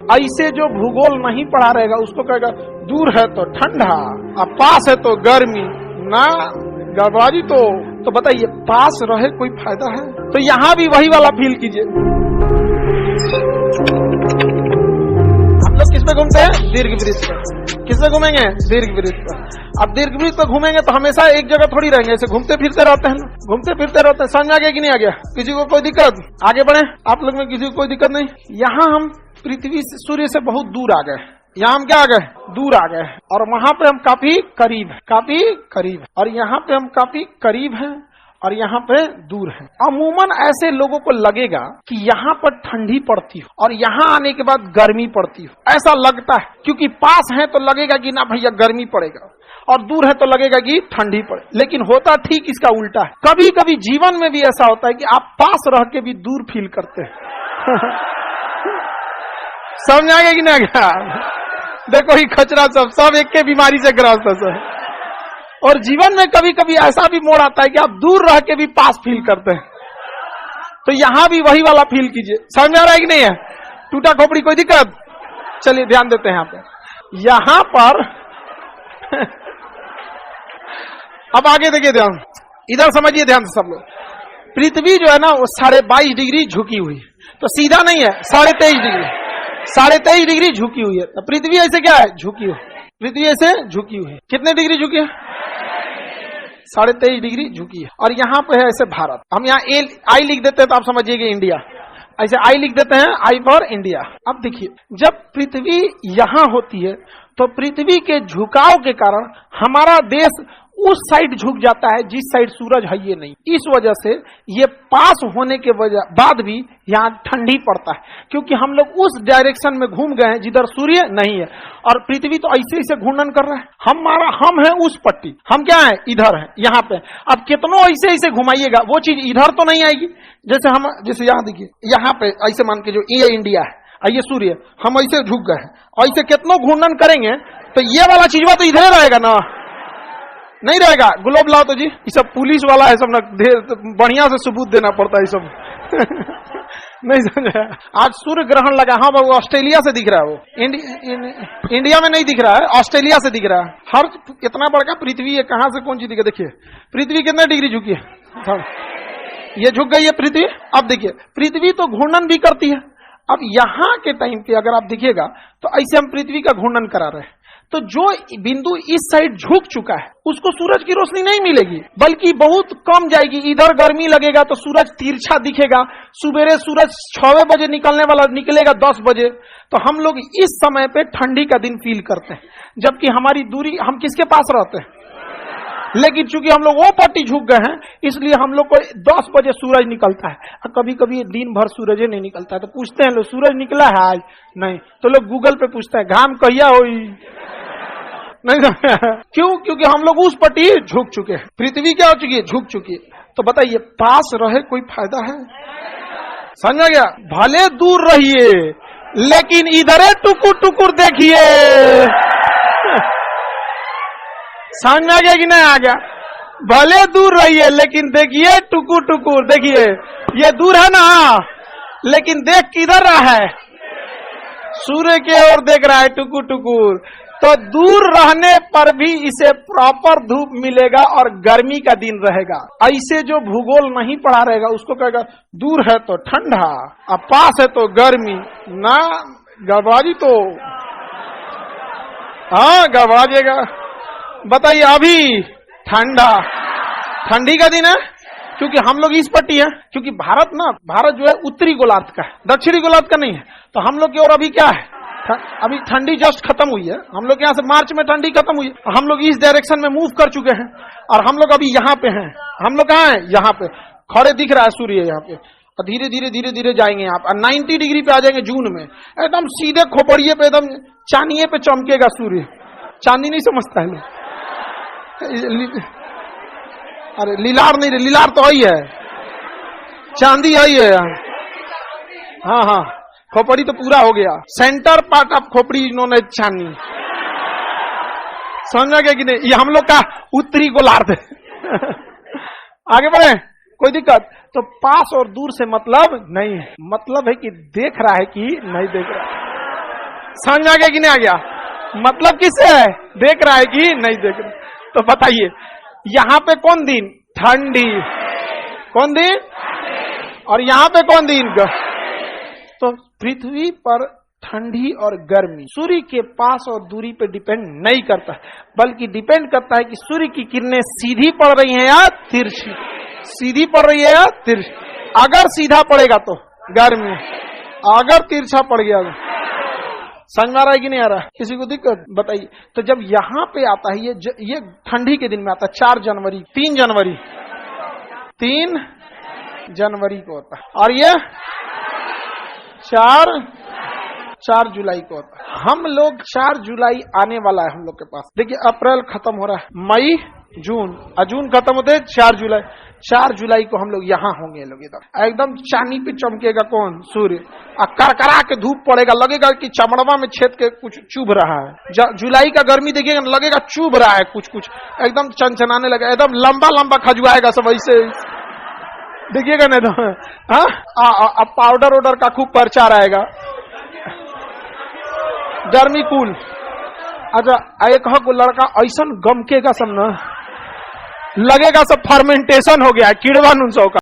ऐसे जो भूगोल नहीं पढ़ा रहेगा उसको कहेगा दूर है तो ठंडा, अब पास है तो गर्मी, ना गड़बड़ी। तो बताइए पास रहे कोई फायदा है? तो यहाँ भी वही वाला फील कीजिए। हम लोग किस पे घूमते हैं? दीर्घ वृत्त पे। किस पे घूमेंगे? दीर्घ वृत्त पे। अब दीर्घ वृत्त पे घूमेंगे तो हमेशा एक जगह थोड़ी रहेंगे, ऐसे घूमते फिरते रहते हैं, घूमते फिरते रहते हैं। समझ में आ गया कि नहीं आ गया? किसी को कोई दिक्कत? आगे बढ़े, आप लोग में किसी को कोई दिक्कत नहीं? यहाँ हम पृथ्वी से, सूर्य से बहुत दूर आ गए। यहाँ हम क्या आ गए? दूर आ गए। और वहां पे हम काफी करीब है, और यहाँ पे हम काफी करीब हैं और यहाँ पे दूर है। अमूमन ऐसे लोगों को लगेगा कि यहाँ पर ठंडी पड़ती हो और यहाँ आने के बाद गर्मी पड़ती हो, ऐसा लगता है। क्योंकि पास है तो लगेगा कि ना भैया गर्मी पड़ेगा, और दूर है तो लगेगा कि ठंडी पड़े। लेकिन होता ठीक इसका उल्टा है। कभी कभी जीवन में भी ऐसा होता है कि आप पास रह के भी दूर फील करते हैं। समझ आ गया कि ना गया? देखो ही खचरा सब एक के बीमारी से ग्रस्त है सर। और जीवन में कभी कभी ऐसा भी मोड़ आता है कि आप दूर रह के भी पास फील करते हैं। तो यहां भी वही वाला फील कीजिए। समझ आ रहा है कि नहीं है? टूटा खोपड़ी कोई दिक्कत? चलिए ध्यान देते हैं यहां पर अब आगे देखिए, ध्यान इधर समझिए ध्यान से सब लोग। पृथ्वी जो है ना वो 22.5 डिग्री झुकी हुई है, तो सीधा नहीं है, 23.5 डिग्री झुकी हुई है। तो पृथ्वी ऐसे क्या है? झुकी हुई। पृथ्वी ऐसे झुकी हुई है। कितने डिग्री झुकी है? 23.5 डिग्री झुकी है। और यहाँ पे है ऐसे भारत। हम यहाँ आई लिख देते हैं तो आप समझिएगा इंडिया, ऐसे आई लिख देते हैं, आई फॉर इंडिया। अब देखिए, जब पृथ्वी यहाँ होती है तो पृथ्वी के झुकाव के कारण हमारा देश उस साइड झुक जाता है जिस साइड सूरज है ये नहीं। इस वजह से ये पास होने के बाद भी यहाँ ठंडी पड़ता है, क्योंकि हम लोग उस डायरेक्शन में घूम गए हैं जिधर सूर्य नहीं है। और पृथ्वी तो ऐसे घूर्णन कर रहा है। हम है उस पट्टी, हम क्या है? इधर है, यहाँ पे। अब कितनों ऐसे घुमाइएगा वो चीज इधर तो नहीं आएगी। जैसे यहाँ देखिए, यहाँ पे ऐसे मान के जो ये इंडिया है, ये सूर्य, हम ऐसे झुक गए हैं, ऐसे कितनों घूर्णन करेंगे तो ये वाला चीजवा तो इधर रहेगा ना, नहीं रहेगा। ग्लोब लाओ तो जी, ये सब पुलिस वाला है सब ना, बढ़िया से सबूत देना पड़ता है सब। नहीं समझा? आज सूर्य ग्रहण लगा। हाँ बाबू, ऑस्ट्रेलिया से दिख रहा है वो, इंडिया में नहीं दिख रहा है, ऑस्ट्रेलिया से दिख रहा है। हर इतना बड़का पृथ्वी है, कहां से कौन चीज दिखे? देखिए पृथ्वी कितने डिग्री झुकी है, ये झुक गई है पृथ्वी। अब देखिए, पृथ्वी तो घूर्णन भी करती है। अब यहाँ के टाइम पे अगर आप देखिएगा तो ऐसे हम पृथ्वी का घूर्णन करा रहे हैं, तो जो बिंदु इस साइड झुक चुका है उसको सूरज की रोशनी नहीं मिलेगी, बल्कि बहुत कम जाएगी। इधर गर्मी लगेगा तो सूरज तिरछा दिखेगा। सुबेरे सूरज 6 बजे निकलने वाला निकलेगा 10 बजे। तो हम लोग इस समय पे ठंडी का दिन फील करते हैं, जबकि हमारी दूरी, हम किसके पास रहते हैं? लेकिन चूंकि हम लोग वो पट्टी झुक गए हैं, इसलिए हम लोग को 10 बजे सूरज निकलता है। और कभी कभी दिन भर सूरज नहीं निकलता है, तो पूछते हैं लोग सूरज निकला है आज? नहीं। तो लोग गूगल पे पूछते हैं घाम कहिया हुई? नहीं। क्यों? क्योंकि हम लोग उस पट्टी झुक चुके हैं। पृथ्वी क्या हो चुकी है? झुक चुकी है। तो बताइए पास रहे कोई फायदा है? समझ गया? भले दूर रहिए लेकिन इधरे टुकुर देखिए। समझ में आ गया कि नहीं आ गया? भले दूर रहिए लेकिन देखिए टुकुर देखिए। ये दूर है ना, लेकिन देख किधर रहा है? सूर्य के ओर देख रहा है टुकुर। तो दूर रहने पर भी इसे प्रॉपर धूप मिलेगा और गर्मी का दिन रहेगा। ऐसे जो भूगोल नहीं पढ़ा रहेगा उसको कहेगा दूर है तो ठंडा, अब पास है तो गर्मी, ना गड़बड़ी। तो हाँ गड़बड़ा जाएगा। बताइए अभी ठंडी का दिन है, क्योंकि हम लोग इस पट्टी है। क्योंकि भारत जो है उत्तरी गोलार्ध का है, दक्षिणी गोलार्ध का नहीं है। तो हम लोग की ओर अभी क्या है? अभी ठंडी जस्ट खत्म हुई है। हम लोग यहाँ से मार्च में ठंडी खत्म हुई है। हम लोग इस डायरेक्शन में मूव कर चुके हैं और हम लोग अभी यहाँ पे हैं। हम लोग कहाँ हैं? यहाँ पे खड़े दिख रहा है सूर्य यहाँ पे। और धीरे धीरे जाएंगे यहाँ पे 90 डिग्री पे आ जाएंगे जून में, एकदम सीधे खोपड़िए पे, एकदम चांदिये पे चमकेगा सूर्य। चांदी नहीं समझता है? अरे लीलार नहीं, लीलार तो आई है, चांदी आई है। हाँ, खोपड़ी तो पूरा हो गया। सेंटर पार्ट ऑफ खोपड़ी इन्होंने चांदी। समझ गया कि नहीं? ये हम लोग का उत्तरी गोलार्ध है। आगे बढ़े, कोई दिक्कत? तो पास और दूर से मतलब नहीं है, मतलब है कि देख रहा है कि नहीं देख रहा। समझ में आ गया कि नहीं आ गया? मतलब किससे है? देख रहा है कि नहीं देख रहा? तो बताइए यहाँ पे कौन दिन? ठंडी। कौन दिन? और यहाँ पे कौन दिन? तो पृथ्वी पर ठंडी और गर्मी सूर्य के पास और दूरी पे डिपेंड नहीं करता, बल्कि डिपेंड करता है कि सूर्य की किरणें सीधी पड़ रही हैं या तिरछी, सीधी पड़ रही है या तिरछी। अगर सीधा पड़ेगा तो गर्मी, अगर तिरछा पड़ गया तो समझ में आ रहा है कि नहीं आ रहा? किसी को दिक्कत? बताइए। तो जब यहाँ पे आता है ये ठंडी के दिन में आता है 4 जनवरी, 3 जनवरी, 3 जनवरी को होता है, और ये 4 जुलाई को होता है। हम लोग 4 जुलाई आने वाला है हम लोग के पास। देखिए अप्रैल खत्म हो रहा है, मई, जून, जून खत्म होते 4 जुलाई। 4 जुलाई को हम लोग यहाँ होंगे, लोग एकदम चांदी पे चमकेगा कौन? सूर्य। करकरा के धूप पड़ेगा, लगेगा कि चमड़वा में छेद के कुछ चुभ रहा है। जुलाई का गर्मी देखिएगा, लगेगा चुभ रहा है कुछ कुछ, एकदम चनचनाने लगेगा, एकदम लंबा लंबा खजुआएगा सब ऐसे, देखिएगा नहीं तो। हाँ, पाउडर वाउडर का खूब प्रचार आएगा। गर्मी कूल। अच्छा, एक को लड़का ऐसा गमकेगा सब न, लगेगा सब फर्मेंटेशन हो गया, कीड़वा नुनसो का।